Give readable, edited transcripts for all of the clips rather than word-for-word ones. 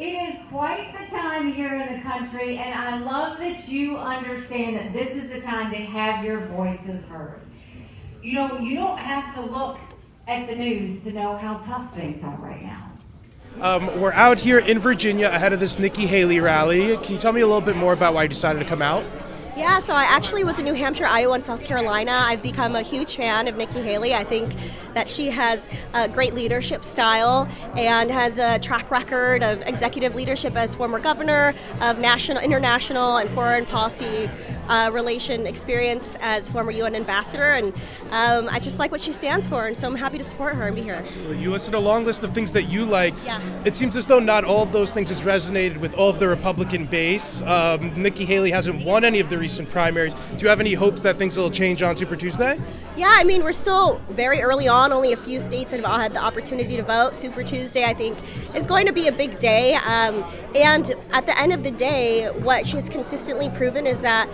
It is quite the time here in the country, and I love that you understand that this is the time to have your voices heard. You know, you don't have to look at the news to know how tough things are right now. We're out here in Virginia ahead of this Nikki Haley rally. Can you tell me a little bit more about why you decided to come out? Yeah, so I actually was in New Hampshire, Iowa, and South Carolina. I've become a huge fan of Nikki Haley. I think that she has a great leadership style and has a track record of executive leadership as former governor, of national, international, and foreign policy relation experience as former UN ambassador. And I just like what she stands for, and so I'm happy to support her and be here. Absolutely. You listed a long list of things that you like. Yeah. It seems as though not all of those things has resonated with all of the Republican base. Nikki Haley hasn't won any of the recent primaries. Do you have any hopes that things will change on Super Tuesday? Yeah, I mean, we're still very early on. Only a few states have had the opportunity to vote. Super Tuesday, I think, is going to be a big day. And at the end of the day, what she's consistently proven is that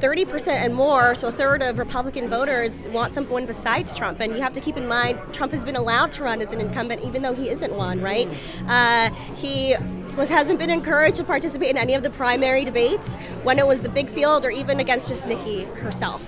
30% and more, so a third of Republican voters want someone besides Trump. And you have to keep in mind, Trump has been allowed to run as an incumbent even though he isn't one, right? He hasn't been encouraged to participate in any of the primary debates when it was the big field or even against just Nikki herself.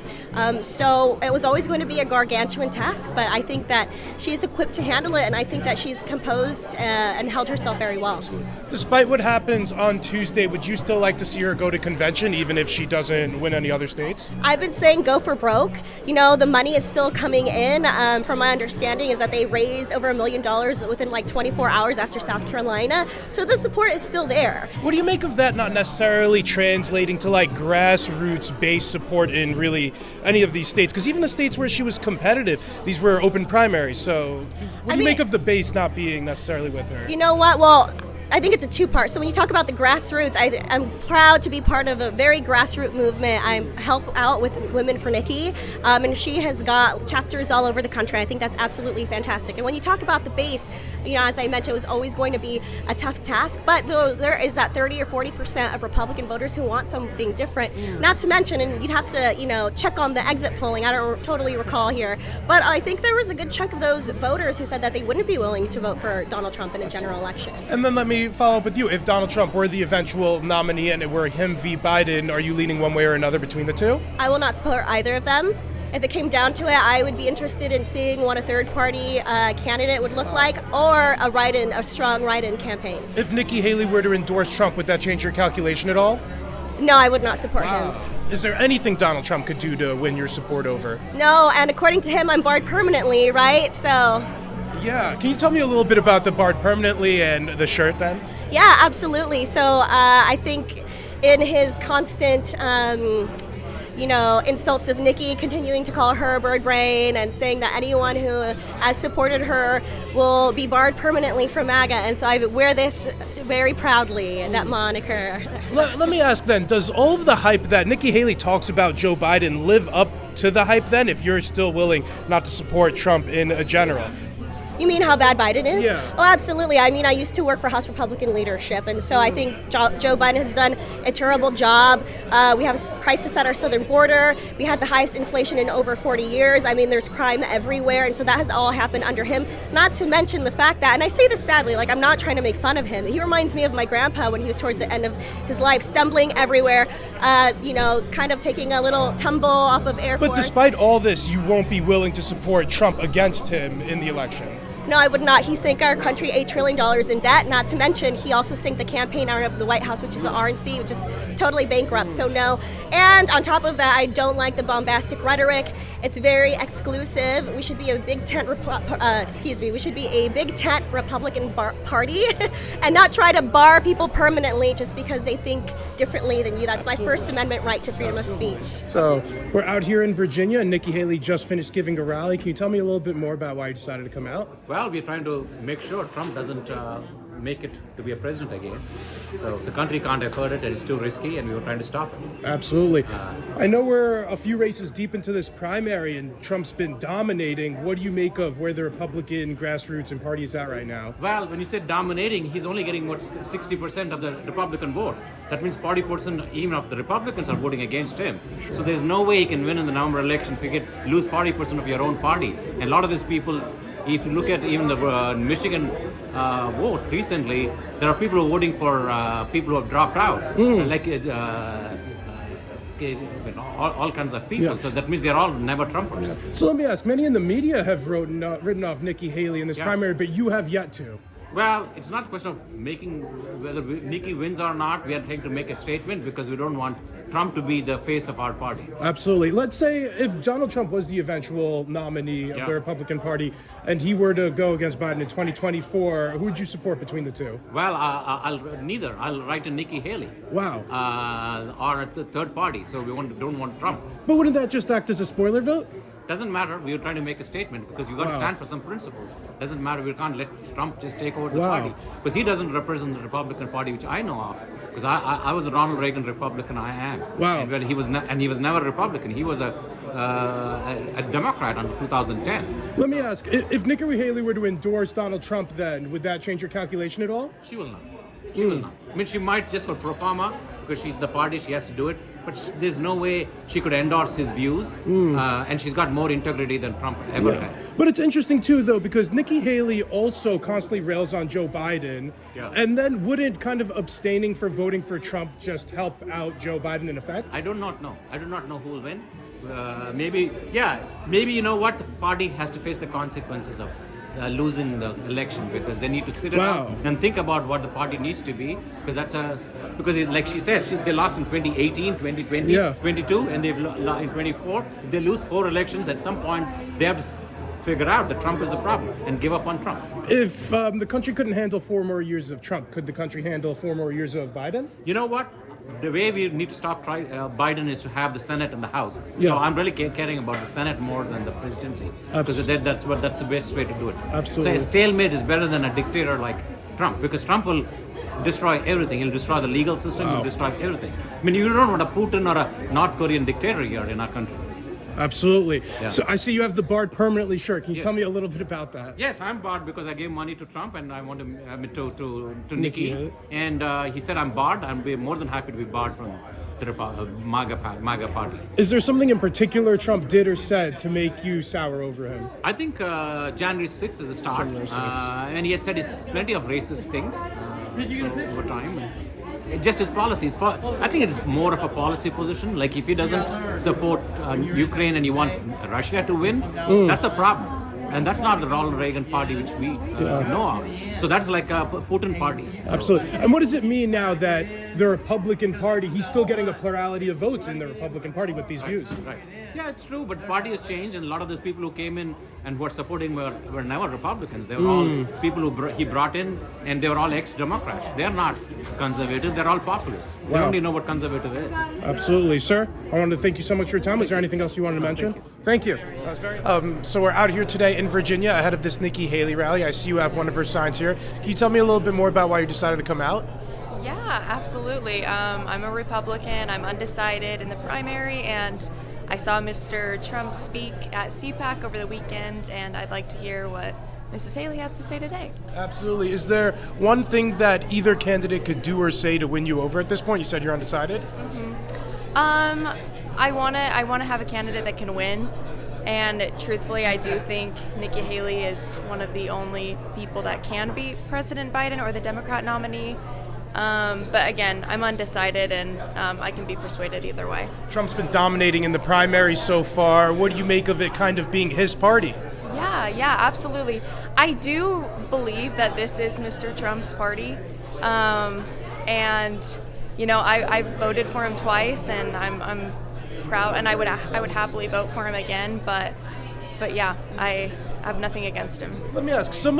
So it was always going to be a gargantuan task, but I think that she's equipped to handle it, and I think that she's composed and held herself very well. Despite what happens on Tuesday, would you still like to see her go to convention even if she doesn't win any other states? I've been saying go for broke. You know, the money is still coming in. From my understanding is that they raised over $1 million within like 24 hours after South Carolina. So the support is still there. What do you make of that not necessarily translating to like grassroots-based support in really any of these states? Because even the states where she was competitive, these were open primaries. So what do you make of the base not being necessarily with her? You know what? Well, I think it's a two-part. So when you talk about the grassroots, I'm proud to be part of a very grassroots movement. I help out with Women for Nikki, and she has got chapters all over the country. I think that's absolutely fantastic. And when you talk about the base, you know, as I mentioned, it was always going to be a tough task, but there is that 30 or 40% of Republican voters who want something different. Not to mention, and you'd have to, you know, check on the exit polling. I don't totally recall here, but I think there was a good chunk of those voters who said that they wouldn't be willing to vote for Donald Trump in a general election. And then let me follow up with you. If Donald Trump were the eventual nominee and it were him v. Biden, are you leaning one way or another between the two? I will not support either of them. If it came down to it, I would be interested in seeing what a third-party candidate would look like, or a strong write-in campaign. If Nikki Haley were to endorse Trump, would that change your calculation at all? No, I would not support him. Is there anything Donald Trump could do to win your support over? No, and according to him, I'm barred permanently, right? So... Yeah, can you tell me a little bit about the barred permanently and the shirt then? Yeah, absolutely. So I think in his constant, insults of Nikki, continuing to call her bird brain and saying that anyone who has supported her will be barred permanently from MAGA. And so I wear this very proudly, that moniker. Let me ask then, does all of the hype that Nikki Haley talks about Joe Biden live up to the hype then, if you're still willing not to support Trump in a general? You mean how bad Biden is? Yeah. Oh, absolutely. I mean, I used to work for House Republican leadership, and so I think Joe Biden has done a terrible job. We have a crisis at our southern border. We had the highest inflation in over 40 years. I mean, there's crime everywhere, and so that has all happened under him. Not to mention the fact that, and I say this sadly, like I'm not trying to make fun of him. He reminds me of my grandpa when he was towards the end of his life, stumbling everywhere, kind of taking a little tumble off of Air Force. But despite all this, you won't be willing to support Trump against him in the election? No, I would not. He sank our country $8 trillion in debt. Not to mention, he also sank the campaign arm of the White House, which is the RNC, which is totally bankrupt. So no. And on top of that, I don't like the bombastic rhetoric. It's very exclusive. We should be a big tent. We should be a big tent Republican party, and not try to bar people permanently just because they think differently than you. That's my First Amendment right to freedom of speech. So we're out here in Virginia, and Nikki Haley just finished giving a rally. Can you tell me a little bit more about why you decided to come out? Well, we're trying to make sure Trump doesn't make it to be a president again. So the country can't afford it, and it's too risky, and we were trying to stop it. Absolutely. I know we're a few races deep into this primary, and Trump's been dominating. What do you make of where the Republican grassroots and party is at right now? Well, when you say dominating, he's only getting 60% of the Republican vote. That means 40% even of the Republicans are voting against him. Sure. So there's no way he can win in the November election if you lose 40% of your own party. And a lot of these people if you look at even the Michigan vote recently, there are people who are voting for people who have dropped out, like all kinds of people. Yeah. So that means they're all never Trumpers. So let me ask, many in the media have written off Nikki Haley in this Yeah. primary, but you have yet to. Well, it's not a question of making whether Nikki wins or not. We are trying to make a statement because we don't want Trump to be the face of our party. Absolutely. Let's say if Donald Trump was the eventual nominee of Yeah. the Republican Party and he were to go against Biden in 2024, who would you support between the two? Well, I'll neither. I'll write to Nikki Haley. Wow. Or at the third party. So we don't want Trump. But wouldn't that just act as a spoiler vote? Doesn't matter. We are trying to make a statement because you got to Wow. stand for some principles. Doesn't matter. We can't let Trump just take over the Wow. party because he doesn't represent the Republican Party, which I know of. Because I was a Ronald Reagan Republican. I am. Wow. And he was never Republican. He was a Democrat until 2010. Let me ask, if Nikki Haley were to endorse Donald Trump then, would that change your calculation at all? She will not. She will not. I mean, she might just for pro forma because she's the party. She has to do it. But there's no way she could endorse his views. And she's got more integrity than Trump ever had. But it's interesting too, though, because Nikki Haley also constantly rails on Joe Biden. Yeah. And then wouldn't kind of abstaining for voting for Trump just help out Joe Biden in effect? I do not know. I do not know who will win. Maybe you know what? The party has to face the consequences of losing the election because they need to sit Wow. down and think about what the party needs to be because like she said, they lost in 2018, 2020, Yeah. 22, and they've in 24. If they lose 4 elections, at some point they have to figure out that Trump is the problem and give up on Trump. If the country couldn't handle 4 more years of Trump, could the country handle 4 more years of Biden? You know what? The way we need to stop Biden is to have the Senate and the House. Yeah. So I'm really caring about the Senate more than the presidency because that's the best way to do it. Absolutely. So a stalemate is better than a dictator like Trump because Trump will destroy everything. He'll destroy the legal system. Wow. He'll destroy everything. I mean, you don't want a Putin or a North Korean dictator here in our country. Absolutely. Yeah. So I see you have the Barred permanently shirt. Can you Yes. tell me a little bit about that? Yes, I'm barred because I gave money to Trump and I want to Nikki. Nikki. And he said I'm barred. I'm more than happy to be barred from the MAGA party. Is there something in particular Trump did or said to make you sour over him? I think January 6th is a start. January 6th. And he has said it's plenty of racist things over time. Just his policies. I think it's more of a policy position. Like if he doesn't support Ukraine and he wants Russia to win, that's a problem. And that's not the Ronald Reagan party which we know of. So that's like a Putin party. So, Absolutely. And what does it mean now that the Republican Party, he's still getting a plurality of votes in the Republican Party with these views? right. Yeah, it's true, but the party has changed, and a lot of the people who came in and were supporting were never Republicans. They were all people who he brought in, and they were all ex-Democrats. They're not conservative. They're all populists. They Wow. don't even know what conservative is. Absolutely. Sir, I wanted to thank you so much for your time. Was there anything else you wanted to mention? Thank you. So we're out here today in Virginia ahead of this Nikki Haley rally. I see you have one of her signs here. Can you tell me a little bit more about why you decided to come out? Yeah, absolutely. I'm a Republican. I'm undecided in the primary, and I saw Mr. Trump speak at CPAC over the weekend, and I'd like to hear what Mrs. Haley has to say today. Absolutely. Is there one thing that either candidate could do or say to win you over at this point? You said you're undecided? I wanna have a candidate that can win, and truthfully, I do think Nikki Haley is one of the only people that can beat President Biden or the Democrat nominee. But again, I'm undecided, and I can be persuaded either way. Trump's been dominating in the primary so far. What do you make of it kind of being his party? Yeah, absolutely. I do believe that this is Mr. Trump's party, and you know, I've voted for him twice, and I'm proud, and I would happily vote for him again. But yeah, I have nothing against him. Let me ask, some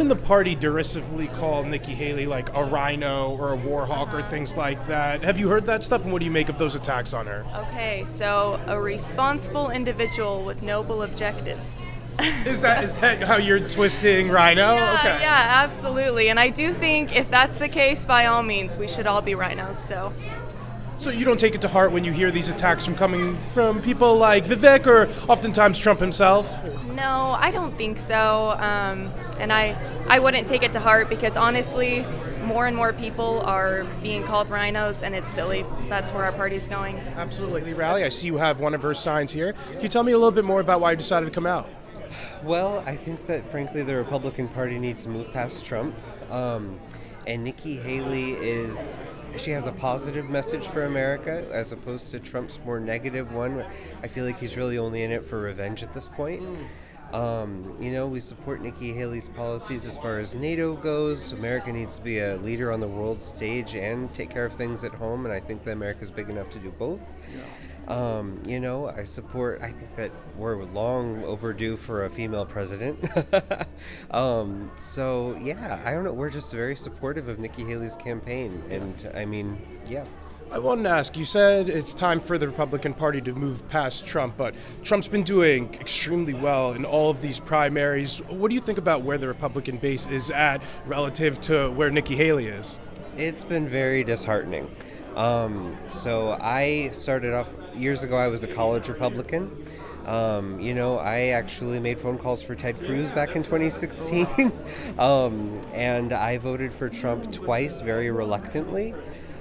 in the party derisively call Nikki Haley like a RINO or a war hawk or things like that. Have you heard that stuff, and what do you make of those attacks on her? Okay, so a responsible individual with noble objectives. Is that how you're twisting RINO? Okay. Yeah, absolutely. And I do think if that's the case, by all means, we should all be rhinos. So you don't take it to heart when you hear these attacks coming from people like Vivek or oftentimes Trump himself? No, I don't think so. And I wouldn't take it to heart because honestly, more and more people are being called rhinos, and it's silly. That's where our party's going. Absolutely. Rally, I see you have one of her signs here. Can you tell me a little bit more about why you decided to come out? Well, I think that, frankly, the Republican Party needs to move past Trump. And Nikki Haley she has a positive message for America as opposed to Trump's more negative one. I feel like he's really only in it for revenge at this point. We support Nikki Haley's policies as far as NATO goes. America needs to be a leader on the world stage and take care of things at home, and I think that America's big enough to do both. I think that we're long overdue for a female president. I don't know. We're just very supportive of Nikki Haley's campaign. And I wanted to ask, you said it's time for the Republican Party to move past Trump, but Trump's been doing extremely well in all of these primaries. What do you think about where the Republican base is at relative to where Nikki Haley is? It's been very disheartening. So I started off years ago. I was a college Republican. I actually made phone calls for Ted Cruz back in 2016, and I voted for Trump twice very reluctantly.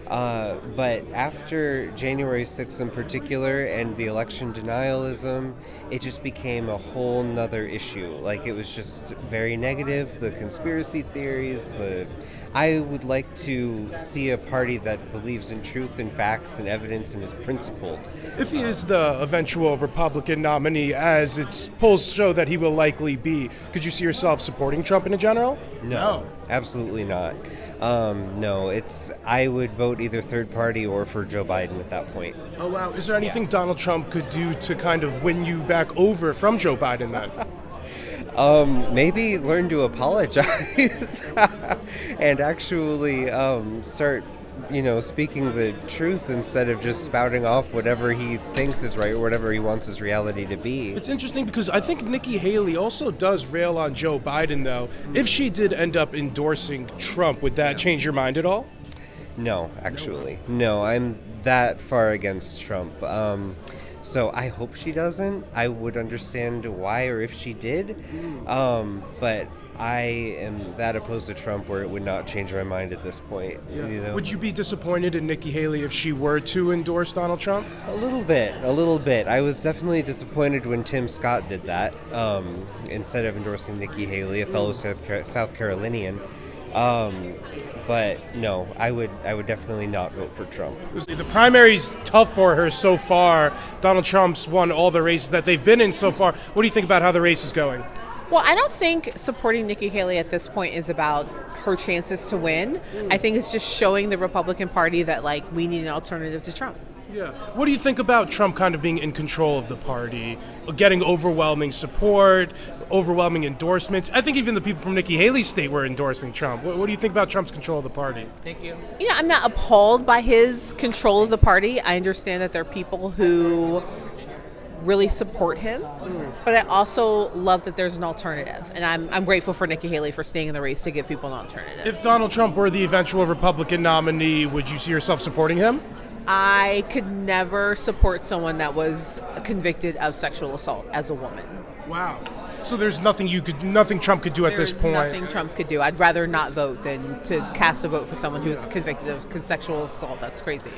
But after January 6th in particular and the election denialism, it just became a whole nother issue. Like, it was just very negative, the conspiracy theories, I would like to see a party that believes in truth and facts and evidence and is principled. If he is the eventual Republican nominee, as its polls show that he will likely be, could you see yourself supporting Trump in general? No, absolutely not. I would vote either third party or for Joe Biden at that point. Oh, wow. Is there anything Donald Trump could do to kind of win you back over from Joe Biden then? Maybe learn to apologize and actually start, speaking the truth instead of just spouting off whatever he thinks is right or whatever he wants his reality to be. It's interesting because I think Nikki Haley also does rail on Joe Biden, though. If she did end up endorsing Trump, would that change your mind at all? No, actually. No, I'm that far against Trump. So I hope she doesn't. I would understand why or if she did. But I am that opposed to Trump where it would not change my mind at this point. Yeah. Would you be disappointed in Nikki Haley if she were to endorse Donald Trump? A little bit. I was definitely disappointed when Tim Scott did that instead of endorsing Nikki Haley, a fellow South Carolinian. But no, I would definitely not vote for Trump. The primary's tough for her so far. Donald Trump's won all the races that they've been in so far. What do you think about how the race is going? Well, I don't think supporting Nikki Haley at this point is about her chances to win. I think it's just showing the Republican Party that, we need an alternative to Trump. Yeah. What do you think about Trump kind of being in control of the party, getting overwhelming support, overwhelming endorsements? I think even the people from Nikki Haley's state were endorsing Trump. What do you think about Trump's control of the party? Thank you. I'm not appalled by his control of the party. I understand that there are people who really support him, but I also love that there's an alternative, and I'm grateful for Nikki Haley for staying in the race to give people an alternative. If Donald Trump were the eventual Republican nominee, would you see yourself supporting him? I could never support someone that was convicted of sexual assault as a woman. Wow. So there's nothing Trump could do at this point? There's nothing Trump could do. I'd rather not vote than to cast a vote for someone who's convicted of sexual assault. That's crazy.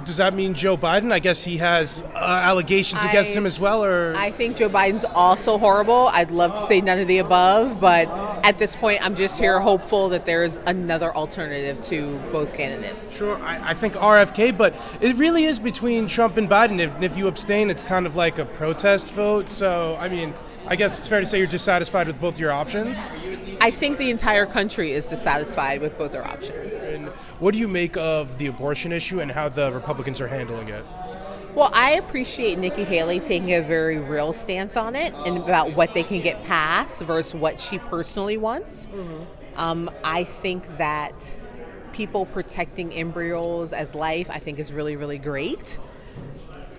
Does that mean Joe Biden? I guess he has allegations against him as well, or? I think Joe Biden's also horrible. I'd love to say none of the above, but at this point, I'm just here hopeful that there's another alternative to both candidates. Sure, I think RFK, but it really is between Trump and Biden. And if you abstain, it's kind of like a protest vote. So, I guess it's fair to say you're dissatisfied with both your options? I think the entire country is dissatisfied with both their options. And what do you make of the abortion issue and how the Republicans are handling it? Well, I appreciate Nikki Haley taking a very real stance on it and about what they can get past versus what she personally wants. I think that people protecting embryos as life, I think, is really, really great.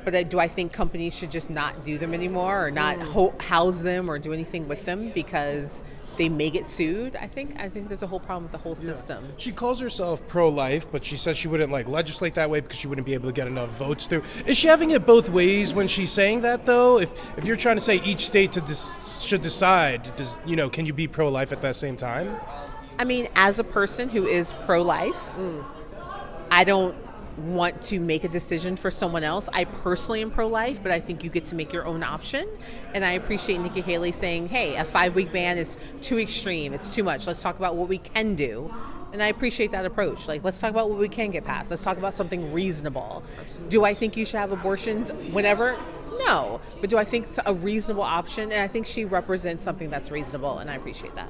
But do I think companies should just not do them anymore or not house them or do anything with them because they may get sued? I think there's a whole problem with the whole system. She calls herself pro-life, but she says she wouldn't legislate that way because she wouldn't be able to get enough votes through. Is she having it both ways when she's saying that, though? If you're trying to say each state should decide, can you be pro-life at that same time? As a person who is pro-life, I don't want to make a decision for someone else. I personally am pro-life, but I think you get to make your own option. And I appreciate Nikki Haley saying, hey, a 5-week ban is too extreme. It's too much. Let's talk about what we can do. And I appreciate that approach. Like, let's talk about what we can get past. Let's talk about something reasonable. Do I think you should have abortions whenever? No. But do I think it's a reasonable option? And I think she represents something that's reasonable, and I appreciate that.